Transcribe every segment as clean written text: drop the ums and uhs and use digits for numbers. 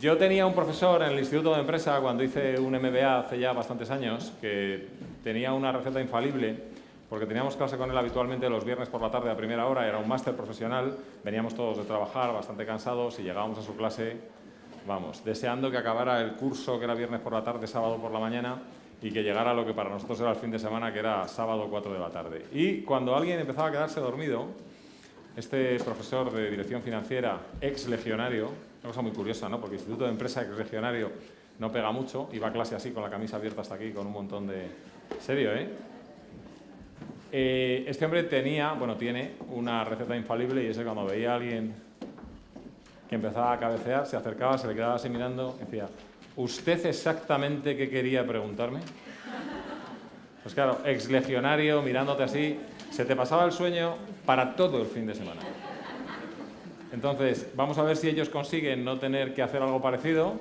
Yo tenía un profesor en el Instituto de Empresa, cuando hice un MBA hace ya bastantes años, que tenía una receta infalible, porque teníamos clase con él habitualmente los viernes por la tarde a primera hora, era un máster profesional, veníamos todos de trabajar bastante cansados y llegábamos a su clase, vamos, deseando que acabara el curso que era viernes por la tarde, sábado por la mañana, y que llegara lo que para nosotros era el fin de semana, que era sábado 4 de la tarde. Y cuando alguien empezaba a quedarse dormido, este profesor de dirección financiera, ex legionario, una cosa muy curiosa, ¿no? Porque Instituto de Empresa ex legionario no pega mucho, iba a clase así con la camisa abierta hasta aquí, con un montón de... Serio, ¿eh? Este hombre tiene una receta infalible, y es que cuando veía a alguien que empezaba a cabecear, se acercaba, se le quedaba así mirando y decía: ¿usted exactamente qué quería preguntarme? Pues claro, ex legionario, mirándote así, se te pasaba el sueño para todo el fin de semana. Entonces, vamos a ver si ellos consiguen no tener que hacer algo parecido,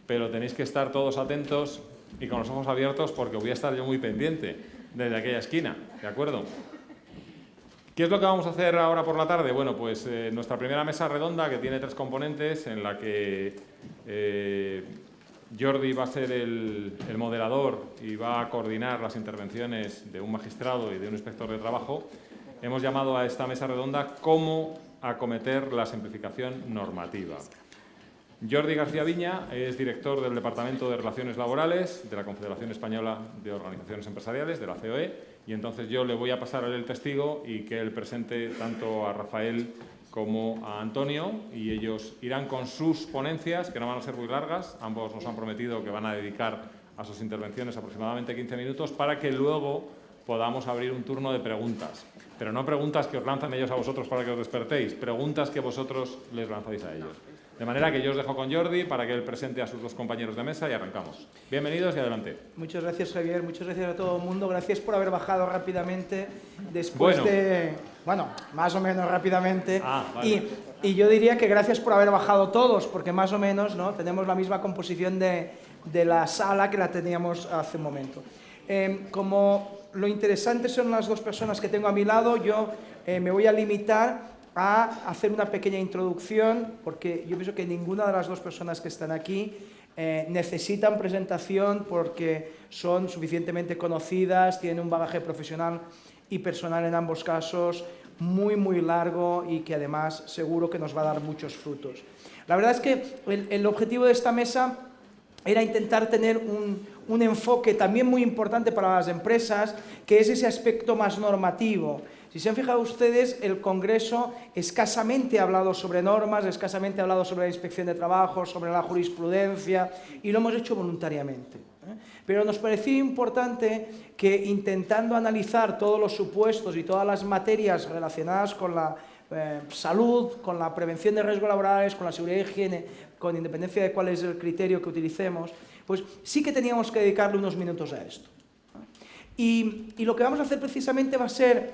pero tenéis que estar todos atentos y con los ojos abiertos, porque voy a estar yo muy pendiente desde aquella esquina, ¿de acuerdo? ¿Qué es lo que vamos a hacer ahora por la tarde? Bueno, pues nuestra primera mesa redonda, que tiene 3 componentes, en la que Jordi va a ser el moderador y va a coordinar las intervenciones de un magistrado y de un inspector de trabajo. Hemos llamado a esta mesa redonda "Cómo acometer la simplificación normativa". Jordi García Viña es director del Departamento de Relaciones Laborales de la Confederación Española de Organizaciones Empresariales, de la COE, y entonces yo le voy a pasar a él el testigo y que él presente tanto a Rafael como a Antonio, y ellos irán con sus ponencias, que no van a ser muy largas. Ambos nos han prometido que van a dedicar a sus intervenciones aproximadamente 15 minutos para que luego podamos abrir un turno de preguntas. Pero no preguntas que os lanzan ellos a vosotros para que os despertéis, preguntas que vosotros les lanzáis a ellos. De manera que yo os dejo con Jordi para que él presente a sus 2 compañeros de mesa y arrancamos. Bienvenidos y adelante. Muchas gracias, Javier. Muchas gracias a todo el mundo. Gracias por haber bajado rápidamente después de... Bueno, más o menos rápidamente. Vale. Y yo diría que gracias por haber bajado todos, porque más o menos, ¿no?, tenemos la misma composición de la sala que la teníamos hace un momento. Como lo interesante son las 2 personas que tengo a mi lado, yo me voy a limitar a hacer una pequeña introducción, porque yo pienso que ninguna de las 2 personas que están aquí necesitan presentación, porque son suficientemente conocidas, tienen un bagaje profesional y personal en ambos casos muy, muy largo, y que además seguro que nos va a dar muchos frutos. La verdad es que el objetivo de esta mesa era intentar tener un enfoque también muy importante para las empresas, que es ese aspecto más normativo. Si se han fijado ustedes, el Congreso escasamente ha hablado sobre normas, escasamente ha hablado sobre la inspección de trabajo, sobre la jurisprudencia, y lo hemos hecho voluntariamente. Pero nos parecía importante que, intentando analizar todos los supuestos y todas las materias relacionadas con la salud, con la prevención de riesgos laborales, con la seguridad y higiene, con independencia de cuál es el criterio que utilicemos, pues sí que teníamos que dedicarle unos minutos a esto. Y lo que vamos a hacer precisamente va a ser,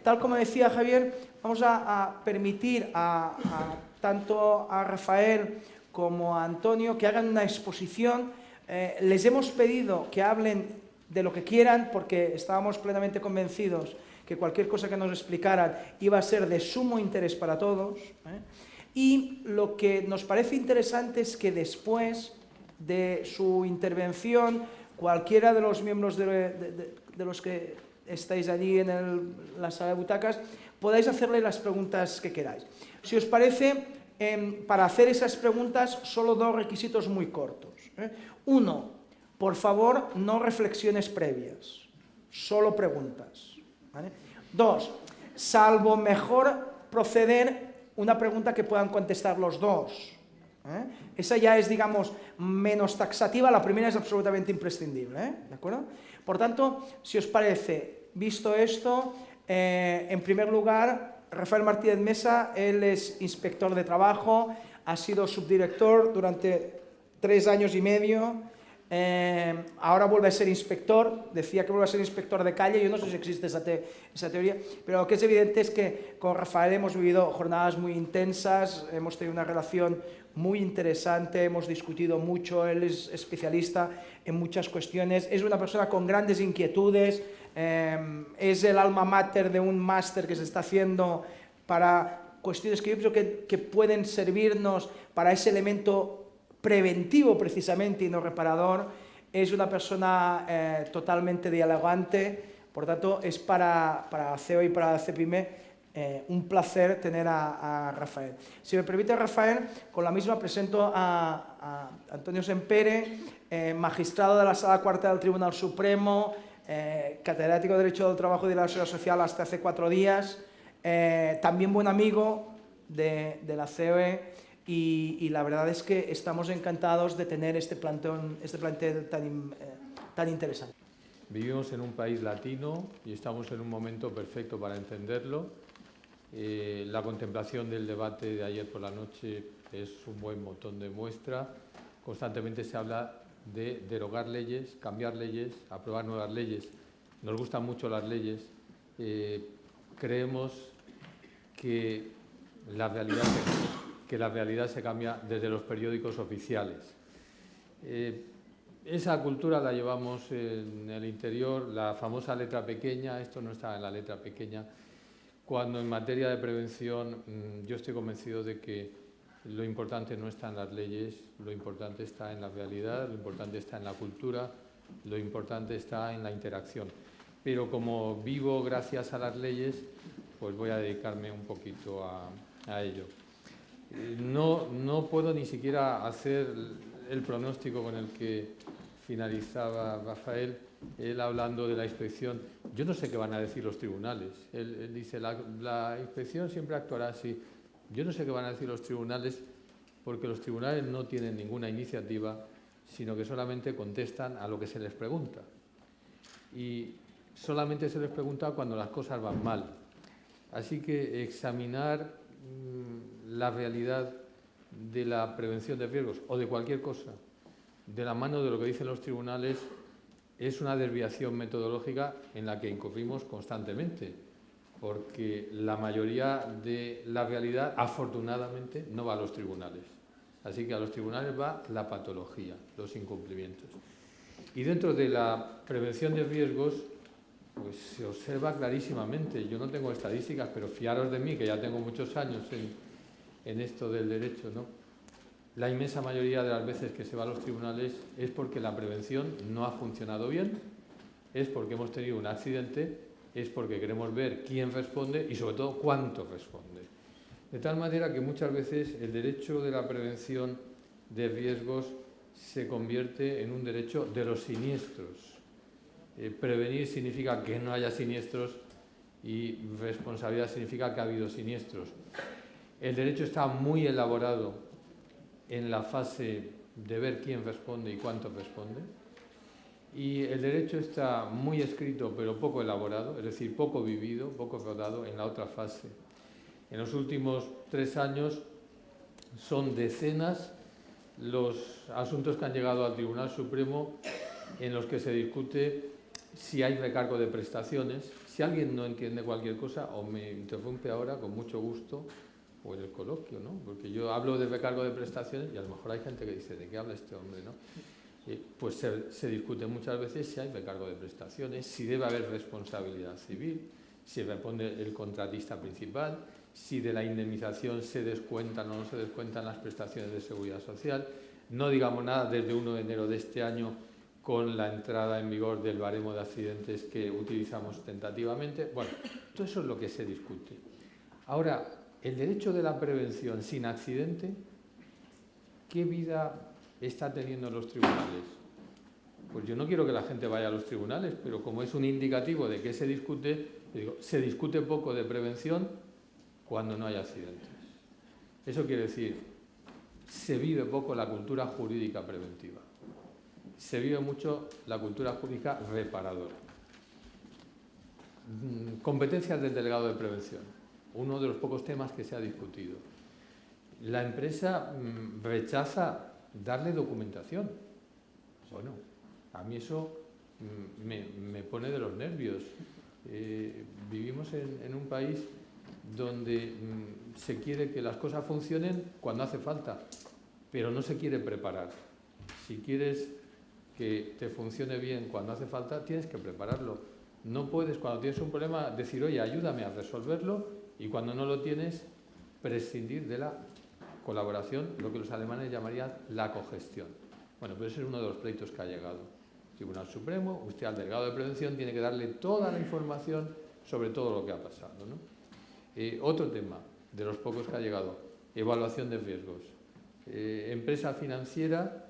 tal como decía Javier, vamos a permitir tanto a Rafael como a Antonio que hagan una exposición. Les hemos pedido que hablen de lo que quieran, porque estábamos plenamente convencidos que cualquier cosa que nos explicaran iba a ser de sumo interés para todos. Y lo que nos parece interesante es que después de su intervención, cualquiera de los miembros de los que estáis allí en la sala de butacas, podáis hacerle las preguntas que queráis. Si os parece, para hacer esas preguntas, solo 2 requisitos muy cortos. 1, por favor, no reflexiones previas, solo preguntas. ¿Vale? 2, salvo mejor proceder, una pregunta que puedan contestar los 2. Esa ya es, digamos, menos taxativa, la primera es absolutamente imprescindible. ¿De acuerdo? Por tanto, si os parece, visto esto, en primer lugar, Rafael Martínez Mesa, él es inspector de trabajo, ha sido subdirector durante 3 años y medio, ahora vuelve a ser inspector, decía que vuelve a ser inspector de calle, yo no sé si existe esa teoría, pero lo que es evidente es que con Rafael hemos vivido jornadas muy intensas, hemos tenido una relación muy interesante, hemos discutido mucho, él es especialista en muchas cuestiones, es una persona con grandes inquietudes, es el alma mater de un máster que se está haciendo para cuestiones que yo creo que pueden servirnos para ese elemento preventivo precisamente y no reparador. Es una persona totalmente dialogante, por tanto es para CEO y para CEPIME un placer tener a Rafael. Si me permite, Rafael, con la misma presento a Antonio Sempere, magistrado de la Sala Cuarta del Tribunal Supremo, catedrático de Derecho del Trabajo y de la Seguridad Social hasta hace 4 días, también buen amigo de la COE, y la verdad es que estamos encantados de tener este plantel tan interesante. Vivimos en un país latino y estamos en un momento perfecto para entenderlo. La contemplación del debate de ayer por la noche es un buen botón de muestra. Constantemente se habla de derogar leyes, cambiar leyes, aprobar nuevas leyes. Nos gustan mucho las leyes. Creemos que la realidad se cambia desde los periódicos oficiales. Esa cultura la llevamos en el interior, la famosa letra pequeña. Esto no está en la letra pequeña. Cuando en materia de prevención yo estoy convencido de que lo importante no está en las leyes, lo importante está en la realidad, lo importante está en la cultura, lo importante está en la interacción. Pero como vivo gracias a las leyes, pues voy a dedicarme un poquito a ello. No puedo ni siquiera hacer el pronóstico con el que finalizaba Rafael, él hablando de la inspección. Yo no sé qué van a decir los tribunales. Él dice, la inspección siempre actuará así. Yo no sé qué van a decir los tribunales, porque los tribunales no tienen ninguna iniciativa, sino que solamente contestan a lo que se les pregunta. Y solamente se les pregunta cuando las cosas van mal. Así que examinar la realidad de la prevención de riesgos o de cualquier cosa de la mano de lo que dicen los tribunales es una desviación metodológica en la que incurrimos constantemente, porque la mayoría de la realidad, afortunadamente, no va a los tribunales. Así que a los tribunales va la patología, los incumplimientos. Y dentro de la prevención de riesgos, pues se observa clarísimamente. Yo no tengo estadísticas, pero fiaros de mí, que ya tengo muchos años en esto del derecho, ¿no? La inmensa mayoría de las veces que se va a los tribunales es porque la prevención no ha funcionado bien, es porque hemos tenido un accidente, es porque queremos ver quién responde y sobre todo cuánto responde. De tal manera que muchas veces el derecho de la prevención de riesgos se convierte en un derecho de los siniestros. Prevenir significa que no haya siniestros y responsabilidad significa que ha habido siniestros. El derecho está muy elaborado en la fase de ver quién responde y cuánto responde. Y el derecho está muy escrito pero poco elaborado, es decir, poco vivido, poco rodado en la otra fase. En los últimos 3 años son decenas los asuntos que han llegado al Tribunal Supremo en los que se discute si hay recargo de prestaciones. Si alguien no entiende cualquier cosa o me interrumpe ahora, con mucho gusto, o en el coloquio, ¿no? Porque yo hablo de recargo de prestaciones y a lo mejor hay gente que dice, ¿de qué habla este hombre, no? Pues se discute muchas veces si hay recargo de prestaciones, si debe haber responsabilidad civil, si responde el contratista principal, si de la indemnización se descuentan o no se descuentan las prestaciones de seguridad social. No digamos nada desde 1 de enero de este año con la entrada en vigor del baremo de accidentes que utilizamos tentativamente. Bueno, todo eso es lo que se discute. Ahora, el derecho de la prevención sin accidente, ¿qué vida está teniendo los tribunales? Pues yo no quiero que la gente vaya a los tribunales, pero como es un indicativo de qué se discute, digo, se discute poco de prevención cuando no hay accidentes. Eso quiere decir, se vive poco la cultura jurídica preventiva. Se vive mucho la cultura jurídica reparadora. Competencias del delegado de prevención, uno de los pocos temas que se ha discutido. La empresa rechaza darle documentación. Bueno, a mí eso me pone de los nervios. Vivimos en un país donde se quiere que las cosas funcionen cuando hace falta, pero no se quiere preparar. Si quieres que te funcione bien cuando hace falta, tienes que prepararlo. No puedes, cuando tienes un problema, decir, oye, ayúdame a resolverlo, y cuando no lo tienes, prescindir de la colaboración, lo que los alemanes llamarían la cogestión. Bueno, pues ese es uno de los pleitos que ha llegado. Tribunal Supremo, usted al delegado de prevención tiene que darle toda la información sobre todo lo que ha pasado, ¿no? Otro tema, de los pocos que ha llegado, evaluación de riesgos. Empresa financiera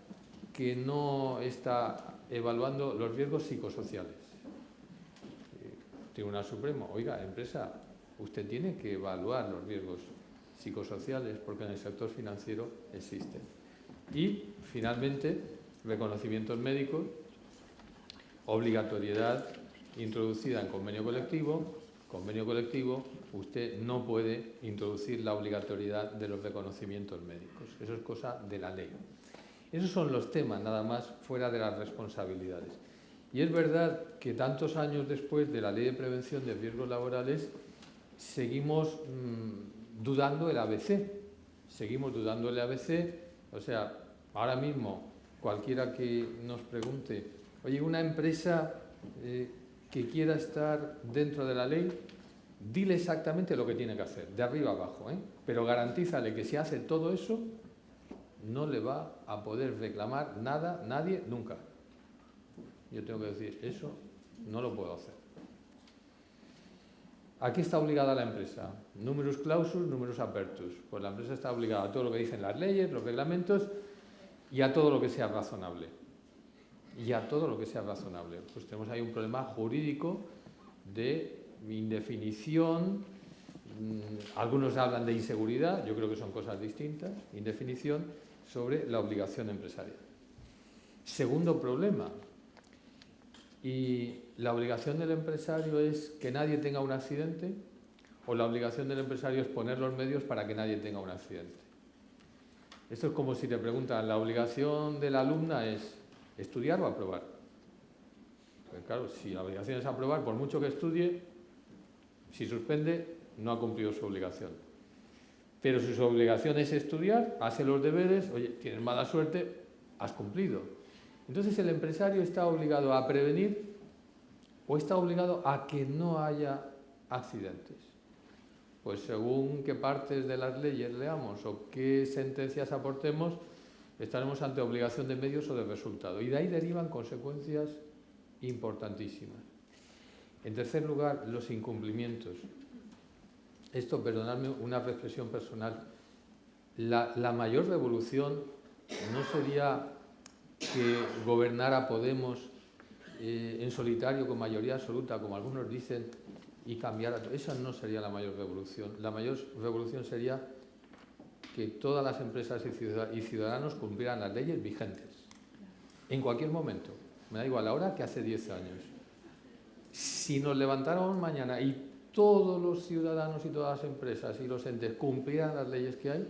que no está evaluando los riesgos psicosociales. Tribunal Supremo, oiga, empresa, usted tiene que evaluar los riesgos psicosociales porque en el sector financiero existen. Y, finalmente, reconocimientos médicos, obligatoriedad introducida en convenio colectivo, usted no puede introducir la obligatoriedad de los reconocimientos médicos. Eso es cosa de la ley. Esos son los temas, nada más, fuera de las responsabilidades. Y es verdad que tantos años después de la Ley de Prevención de Riesgos Laborales seguimos dudando el ABC. Seguimos dudando el ABC. O sea, ahora mismo cualquiera que nos pregunte, oye, una empresa que quiera estar dentro de la ley, dile exactamente lo que tiene que hacer, de arriba abajo, pero garantízale que si hace todo eso, no le va a poder reclamar nada, nadie, nunca. Yo tengo que decir, eso no lo puedo hacer. ¿A qué está obligada la empresa? Numerus clausus, numerus apertus. Pues la empresa está obligada a todo lo que dicen las leyes, los reglamentos y a todo lo que sea razonable. Y a todo lo que sea razonable. Pues tenemos ahí un problema jurídico de indefinición. Algunos hablan de inseguridad, yo creo que son cosas distintas. Indefinición sobre la obligación empresarial. Segundo problema. ¿Y la obligación del empresario es que nadie tenga un accidente? ¿O la obligación del empresario es poner los medios para que nadie tenga un accidente? Esto es como si te preguntan, ¿la obligación de la alumna es estudiar o aprobar? Pues claro, si la obligación es aprobar, por mucho que estudie, si suspende, no ha cumplido su obligación. Pero si su obligación es estudiar, hace los deberes, oye, tienes mala suerte, has cumplido. Entonces el empresario está obligado a prevenir o está obligado a que no haya accidentes. Pues según qué partes de las leyes leamos o qué sentencias aportemos, estaremos ante obligación de medios o de resultado. Y de ahí derivan consecuencias importantísimas. En tercer lugar, los incumplimientos. Esto, perdonadme, una reflexión personal. La mayor revolución no sería que gobernara Podemos en solitario con mayoría absoluta, como algunos dicen, y cambiara todo. Esa no sería la mayor revolución. La mayor revolución sería que todas las empresas y ciudadanos cumplieran las leyes vigentes. En cualquier momento. Me da igual ahora que hace 10 años. Si nos levantáramos mañana y todos los ciudadanos y todas las empresas y los entes cumplieran las leyes que hay,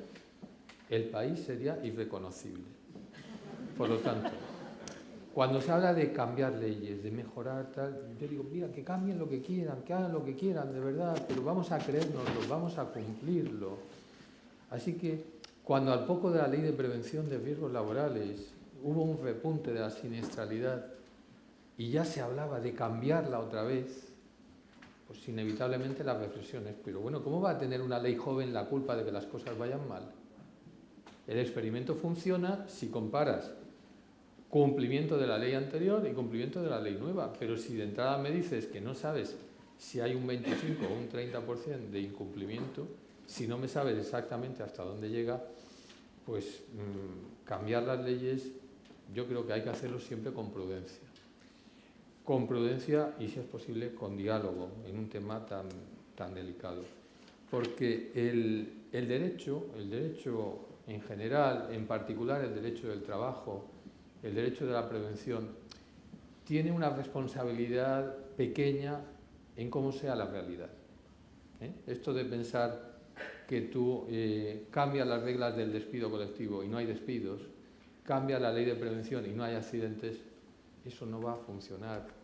el país sería irreconocible. Por lo tanto, cuando se habla de cambiar leyes, de mejorar tal, yo digo, mira, que cambien lo que quieran, que hagan lo que quieran, de verdad, pero vamos a creérnoslo, vamos a cumplirlo. Así que, cuando al poco de la Ley de Prevención de Riesgos Laborales hubo un repunte de la siniestralidad y ya se hablaba de cambiarla otra vez, pues inevitablemente las reflexiones, pero bueno, ¿cómo va a tener una ley joven la culpa de que las cosas vayan mal? El experimento funciona si comparas cumplimiento de la ley anterior y cumplimiento de la ley nueva, pero si de entrada me dices que no sabes si hay un 25 o un 30% de incumplimiento, si no me sabes exactamente hasta dónde llega, pues cambiar las leyes yo creo que hay que hacerlo siempre con prudencia. Con prudencia y, si es posible, con diálogo en un tema tan delicado. Porque el derecho en general, en particular el derecho del trabajo, el derecho de la prevención, tiene una responsabilidad pequeña en cómo sea la realidad. Esto de pensar que tú cambias las reglas del despido colectivo y no hay despidos, cambias la ley de prevención y no hay accidentes, eso no va a funcionar.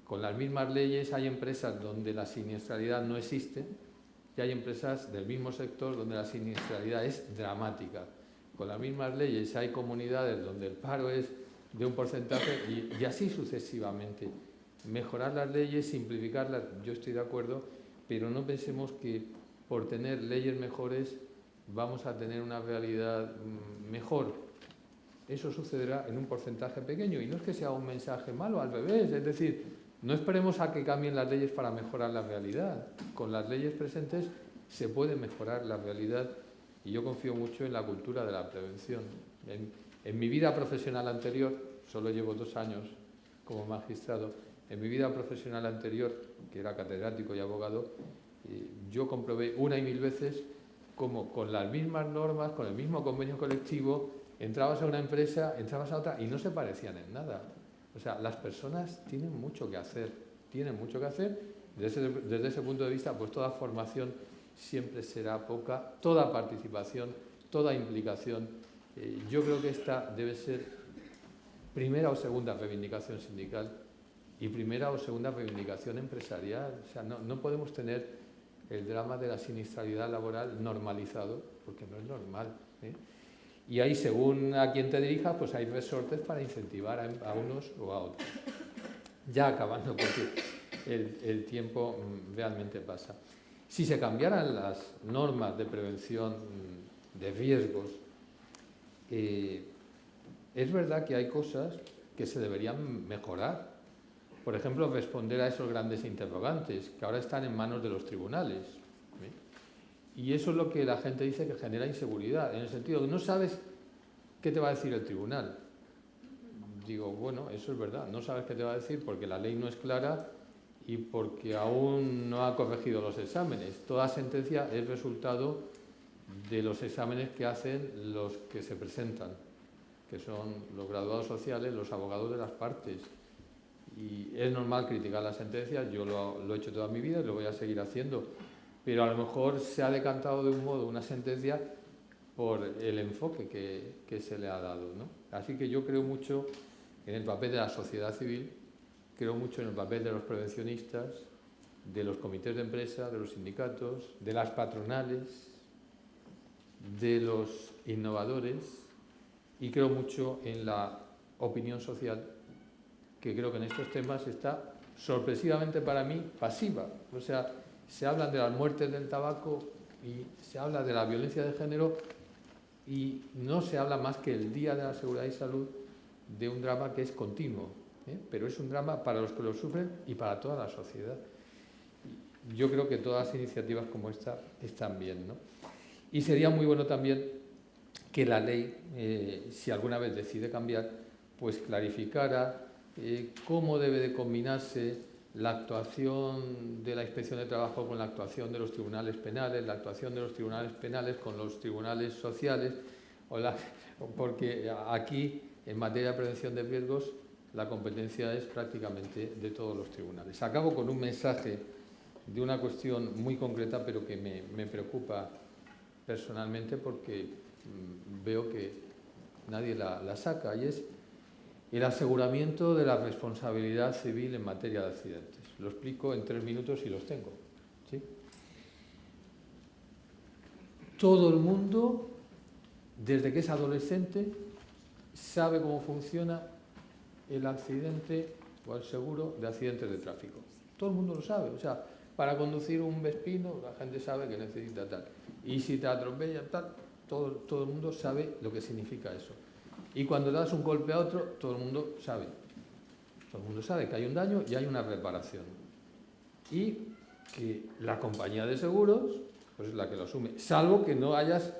Con las mismas leyes hay empresas donde la siniestralidad no existe y hay empresas del mismo sector donde la siniestralidad es dramática. Con las mismas leyes hay comunidades donde el paro es de un porcentaje y así sucesivamente. Mejorar las leyes, simplificarlas, yo estoy de acuerdo, pero no pensemos que por tener leyes mejores vamos a tener una realidad mejor. Eso sucederá en un porcentaje pequeño y no es que sea un mensaje malo, al revés, es decir, no esperemos a que cambien las leyes para mejorar la realidad. Con las leyes presentes se puede mejorar la realidad y yo confío mucho en la cultura de la prevención. En mi vida profesional anterior, solo llevo 2 años como magistrado, en mi vida profesional anterior, que era catedrático y abogado, yo comprobé una y mil veces cómo con las mismas normas, con el mismo convenio colectivo, entrabas a una empresa, entrabas a otra y no se parecían en nada. O sea, las personas tienen mucho que hacer, Desde ese punto de vista, pues toda formación siempre será poca, toda participación, toda implicación. Yo creo que esta debe ser primera o segunda reivindicación sindical y primera o segunda reivindicación empresarial. O sea, no podemos tener el drama de la siniestralidad laboral normalizado, porque no es normal, ¿eh? Y ahí, según a quien te dirijas, pues hay resortes para incentivar a unos o a otros. Ya acabando, porque el tiempo realmente pasa. Si se cambiaran las normas de prevención de riesgos, es verdad que hay cosas que se deberían mejorar. Por ejemplo, responder a esos grandes interrogantes que ahora están en manos de los tribunales. Y eso es lo que la gente dice que genera inseguridad, en el sentido de que no sabes qué te va a decir el tribunal. Digo, bueno, eso es verdad, no sabes qué te va a decir porque la ley no es clara y porque aún no ha corregido los exámenes. Toda sentencia es resultado de los exámenes que hacen los que se presentan, que son los graduados sociales, los abogados de las partes. Y es normal criticar las sentencias, yo lo he hecho toda mi vida y lo voy a seguir haciendo. Pero a lo mejor se ha decantado de un modo una sentencia por el enfoque que se le ha dado, ¿no? Así que yo creo mucho en el papel de la sociedad civil, creo mucho en el papel de los prevencionistas, de los comités de empresa, de los sindicatos, de las patronales, de los innovadores y creo mucho en la opinión social, que creo que en estos temas está sorpresivamente para mí pasiva. O sea, se hablan de las muertes del tabaco y se habla de la violencia de género y no se habla más que el Día de la Seguridad y Salud de un drama que es continuo, pero es un drama para los que lo sufren y para toda la sociedad. Yo creo que todas las iniciativas como esta están bien, ¿no? Y sería muy bueno también que la ley, si alguna vez decide cambiar, pues clarificara cómo debe de combinarse la actuación de la Inspección de Trabajo con la actuación de los tribunales penales, la actuación de los tribunales penales con los tribunales sociales, porque aquí, en materia de prevención de riesgos, la competencia es prácticamente de todos los tribunales. Acabo con un mensaje de una cuestión muy concreta, pero que me preocupa personalmente porque veo que nadie la saca, y es el aseguramiento de la responsabilidad civil en materia de accidentes. Lo explico en 3 minutos y los tengo, ¿sí? Todo el mundo, desde que es adolescente, sabe cómo funciona el accidente o el seguro de accidentes de tráfico. Todo el mundo lo sabe. O sea, para conducir un Vespino, la gente sabe que necesita tal. Y si te atropellan tal, todo el mundo sabe lo que significa eso. Y cuando das un golpe a otro, todo el mundo sabe. Todo el mundo sabe que hay un daño y hay una reparación. Y que la compañía de seguros pues es la que lo asume, salvo que no hayas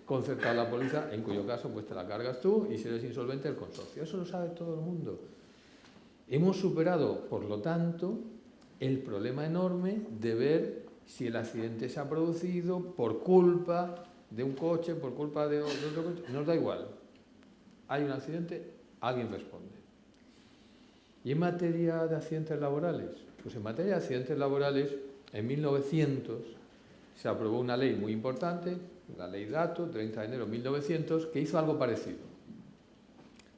concertado la póliza, en cuyo caso pues te la cargas tú y si eres insolvente el consorcio. Eso lo sabe todo el mundo. Hemos superado, por lo tanto, el problema enorme de ver si el accidente se ha producido por culpa de un coche, por culpa de otro coche. Nos da igual. Hay un accidente, alguien responde. ¿Y en materia de accidentes laborales? Pues en materia de accidentes laborales, en 1900 se aprobó una ley muy importante, la Ley Dato, 30 de enero de 1900, que hizo algo parecido.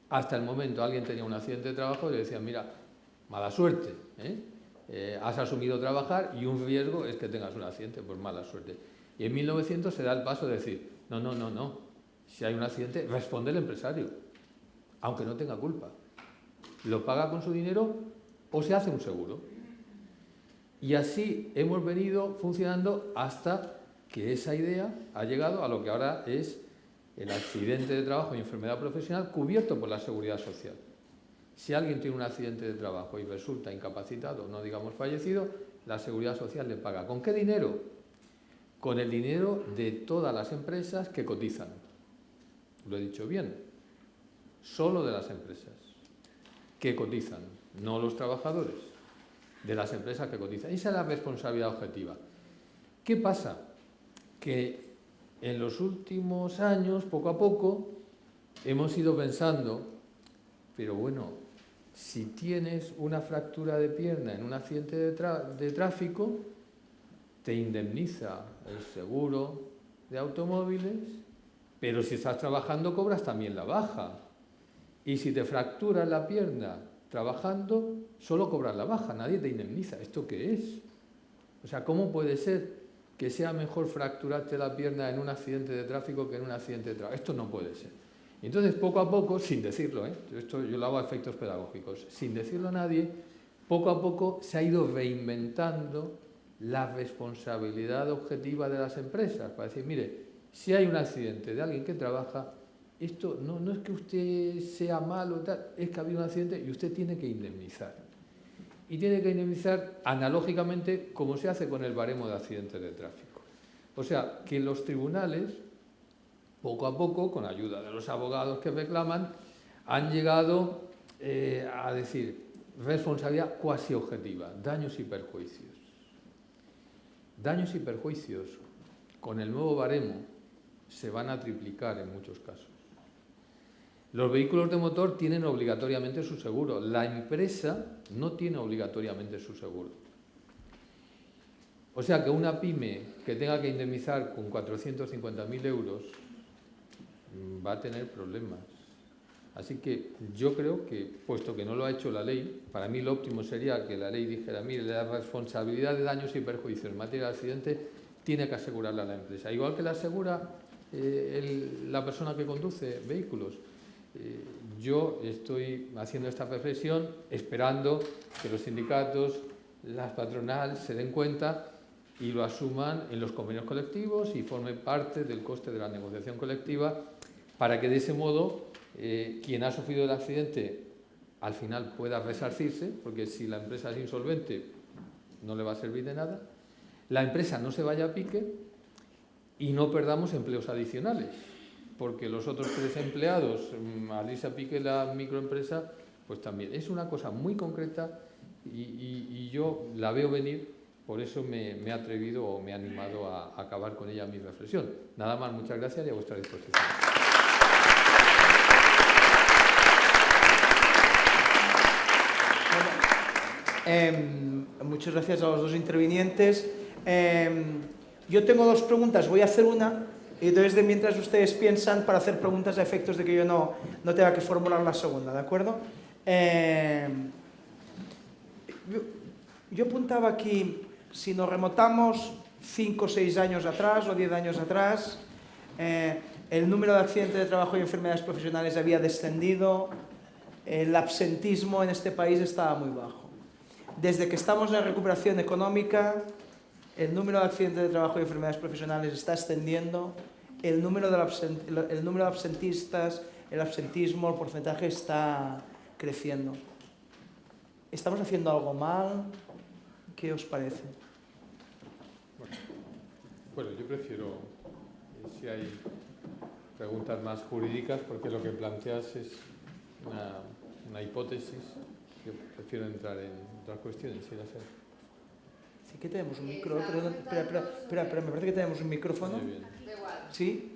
Hasta el momento alguien tenía un accidente de trabajo y le decían, mira, mala suerte, has asumido trabajar y un riesgo es que tengas un accidente, pues mala suerte. Y en 1900 se da el paso de decir, no. Si hay un accidente, responde el empresario, aunque no tenga culpa. Lo paga con su dinero o se hace un seguro. Y así hemos venido funcionando hasta que esa idea ha llegado a lo que ahora es el accidente de trabajo y enfermedad profesional cubierto por la Seguridad Social. Si alguien tiene un accidente de trabajo y resulta incapacitado, no digamos fallecido, la Seguridad Social le paga. ¿Con qué dinero? Con el dinero de todas las empresas que cotizan. Lo he dicho bien, solo de las empresas que cotizan, no los trabajadores, de las empresas que cotizan. Esa es la responsabilidad objetiva. ¿Qué pasa? Que en los últimos años, poco a poco, hemos ido pensando, pero bueno, si tienes una fractura de pierna en un accidente de tráfico, te indemniza el seguro de automóviles, pero si estás trabajando cobras también la baja. Y si te fracturas la pierna trabajando, solo cobras la baja, nadie te indemniza. ¿Esto qué es? O sea, ¿cómo puede ser que sea mejor fracturarte la pierna en un accidente de tráfico que en un accidente de trabajo? Esto no puede ser. Entonces, poco a poco, sin decirlo, esto yo lo hago a efectos pedagógicos, sin decirlo a nadie, poco a poco se ha ido reinventando la responsabilidad objetiva de las empresas, para decir, mire, si hay un accidente de alguien que trabaja, esto no es que usted sea malo, tal, es que ha habido un accidente y usted tiene que indemnizar. Y tiene que indemnizar analógicamente como se hace con el baremo de accidentes de tráfico. O sea, que los tribunales, poco a poco, con ayuda de los abogados que reclaman, han llegado a decir responsabilidad cuasi objetiva, daños y perjuicios. Daños y perjuicios con el nuevo baremo se van a triplicar en muchos casos. Los vehículos de motor tienen obligatoriamente su seguro. La empresa no tiene obligatoriamente su seguro. O sea que una pyme que tenga que indemnizar con 450.000 euros va a tener problemas. Así que yo creo que, puesto que no lo ha hecho la ley, para mí lo óptimo sería que la ley dijera, mire, la responsabilidad de daños y perjuicios en materia de accidente tiene que asegurarla la empresa. Igual que la asegura la persona que conduce vehículos. Yo estoy haciendo esta reflexión esperando que los sindicatos, la patronal se den cuenta y lo asuman en los convenios colectivos y forme parte del coste de la negociación colectiva para que de ese modo quien ha sufrido el accidente al final pueda resarcirse, porque si la empresa es insolvente no le va a servir de nada, la empresa no se vaya a pique y no perdamos empleos adicionales, porque los otros 3 empleados, al irse a pique la microempresa, pues también. Es una cosa muy concreta y yo la veo venir, por eso me he atrevido o me he animado a acabar con ella mi reflexión. Nada más, muchas gracias y a vuestra disposición. Muchas gracias a los dos intervinientes. Yo tengo 2 preguntas, voy a hacer una y entonces de mientras ustedes piensan para hacer preguntas a efectos de que yo no tenga que formular la segunda, ¿de acuerdo? Yo apuntaba aquí, si nos remontamos 5 o 6 años atrás o 10 años atrás, el número de accidentes de trabajo y enfermedades profesionales había descendido, el absentismo en este país estaba muy bajo. Desde que estamos en recuperación económica, el número de accidentes de trabajo y enfermedades profesionales está ascendiendo, el número de absentistas, el absentismo, el porcentaje está creciendo. ¿Estamos haciendo algo mal? ¿Qué os parece? Bueno, yo prefiero, si hay preguntas más jurídicas, porque lo que planteas es una hipótesis. Yo prefiero entrar en otras cuestiones, si las hay. Sí que tenemos un micro, perdón, espera, me parece que tenemos un micrófono. ¿Sí?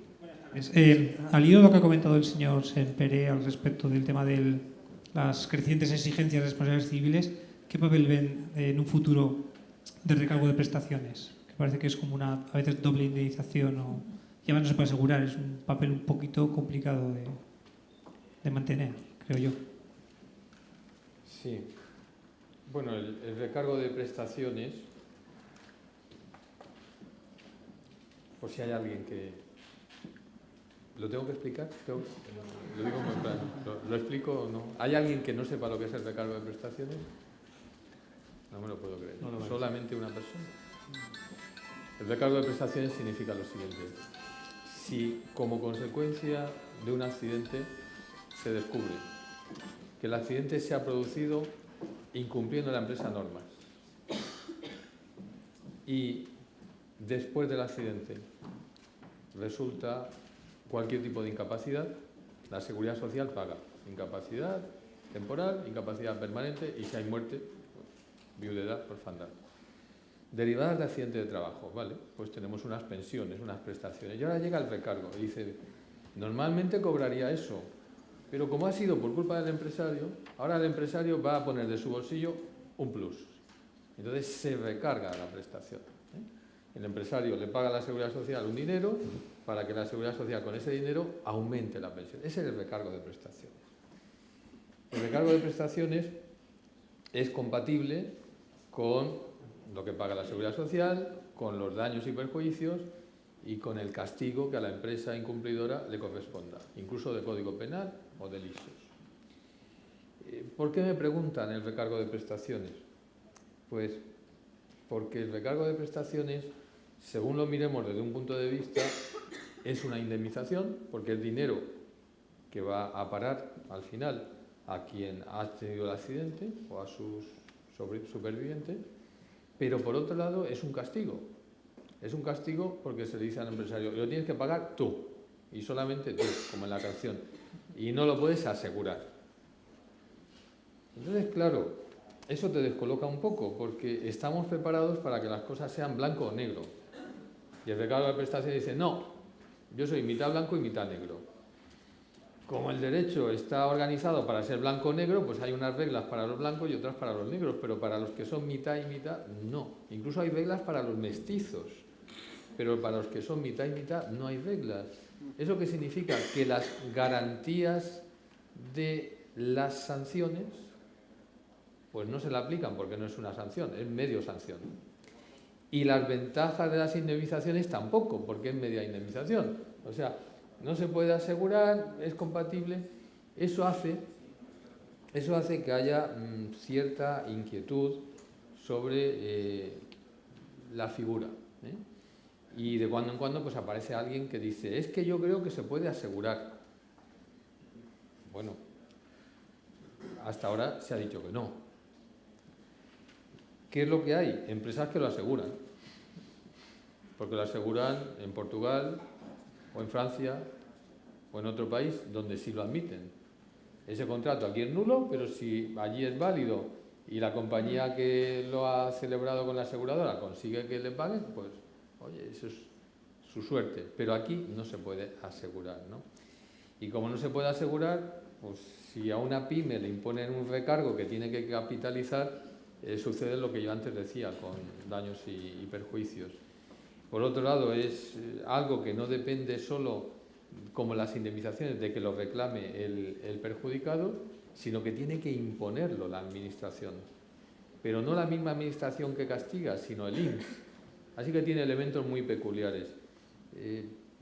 Al hilo de lo que ha comentado el señor Sempere al respecto del tema de las crecientes exigencias de responsabilidades civiles, ¿qué papel ven en un futuro de recargo de prestaciones? Que parece que es como una, a veces, doble indemnización o ya no se puede asegurar, es un papel un poquito complicado de mantener, creo yo. Sí. Bueno, el recargo de prestaciones, por si hay alguien que... ¿Lo tengo que explicar? Lo digo muy claro. ¿Lo explico o no? ¿Hay alguien que no sepa lo que es el recargo de prestaciones? No me lo puedo creer. ¿Solamente una persona? El recargo de prestaciones significa lo siguiente. Si como consecuencia de un accidente se descubre que el accidente se ha producido incumpliendo la empresa normas y después del accidente resulta cualquier tipo de incapacidad, la Seguridad Social paga incapacidad temporal, incapacidad permanente y si hay muerte, viudedad, orfandad. Derivadas de accidente de trabajo, ¿vale? Pues tenemos unas pensiones, unas prestaciones. Y ahora llega el recargo y dice, normalmente cobraría eso, pero como ha sido por culpa del empresario, ahora el empresario va a poner de su bolsillo un plus. Entonces se recarga la prestación. El empresario le paga a la Seguridad Social un dinero para que la Seguridad Social con ese dinero aumente la pensión. Ese es el recargo de prestaciones. El recargo de prestaciones es compatible con lo que paga la Seguridad Social, con los daños y perjuicios y con el castigo que a la empresa incumplidora le corresponda, incluso de Código Penal o de lisos. ¿Por qué me preguntan el recargo de prestaciones? Pues porque el recargo de prestaciones, según lo miremos desde un punto de vista, es una indemnización, porque el dinero que va a parar al final a quien ha tenido el accidente o a sus supervivientes, pero por otro lado es un castigo. Es un castigo porque se le dice al empresario, lo tienes que pagar tú, y solamente tú, como en la canción, y no lo puedes asegurar. Entonces, claro, eso te descoloca un poco, porque estamos preparados para que las cosas sean blanco o negro. Y el recargo de prestación dice, no, yo soy mitad blanco y mitad negro. Como el derecho está organizado para ser blanco o negro, pues hay unas reglas para los blancos y otras para los negros, pero para los que son mitad y mitad, no. Incluso hay reglas para los mestizos, pero para los que son mitad y mitad no hay reglas. ¿Eso qué significa? Que las garantías de las sanciones pues no se le aplican porque no es una sanción, es medio sanción. Y las ventajas de las indemnizaciones tampoco, porque es media indemnización. O sea, no se puede asegurar, es compatible. Eso hace que haya cierta inquietud sobre la figura. Y de cuando en cuando pues aparece alguien que dice, es que yo creo que se puede asegurar. Bueno, hasta ahora se ha dicho que no. ¿Qué es lo que hay? Empresas que lo aseguran. Porque lo aseguran en Portugal, o en Francia, o en otro país, donde sí lo admiten. Ese contrato aquí es nulo, pero si allí es válido y la compañía que lo ha celebrado con la aseguradora consigue que le paguen, pues, oye, eso es su suerte. Pero aquí no se puede asegurar, ¿no? Y como no se puede asegurar, pues si a una pyme le imponen un recargo que tiene que capitalizar, sucede lo que yo antes decía, con daños y perjuicios. Por otro lado, es algo que no depende solo, como las indemnizaciones, de que lo reclame el perjudicado, sino que tiene que imponerlo la administración. Pero no la misma administración que castiga, sino el INS. Así que tiene elementos muy peculiares.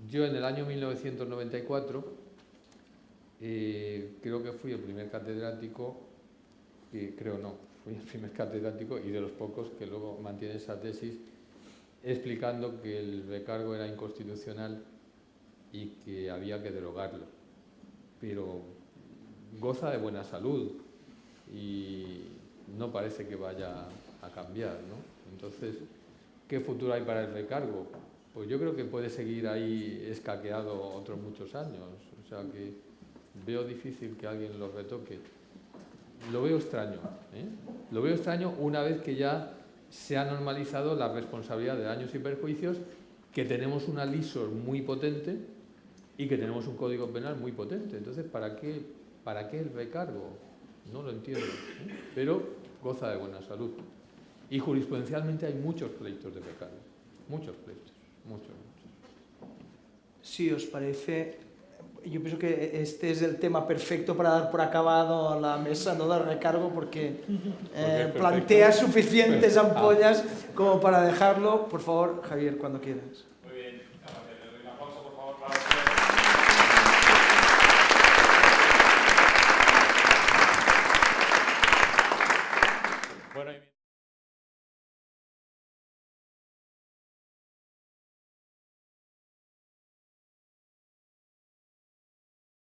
Yo en el año 1994 creo que fui el primer catedrático, fui el primer catedrático y de los pocos que luego mantiene esa tesis, explicando que el recargo era inconstitucional y que había que derogarlo. Pero goza de buena salud y no parece que vaya a cambiar, ¿no? Entonces, ¿qué futuro hay para el recargo? Pues yo creo que puede seguir ahí escaqueado otros muchos años. O sea que veo difícil que alguien lo retoque. Lo veo extraño, Lo veo extraño una vez que ya se ha normalizado la responsabilidad de daños y perjuicios, que tenemos una LISOR muy potente y que tenemos un Código Penal muy potente. Entonces, ¿para qué el recargo? No lo entiendo, pero goza de buena salud. Y jurisprudencialmente hay muchos pleitos de recargo, muchos pleitos, muchos. Si os parece, yo pienso que este es el tema perfecto para dar por acabado la mesa, no dar recargo, porque plantea suficientes ampollas como para dejarlo. Por favor, Javier, cuando quieras.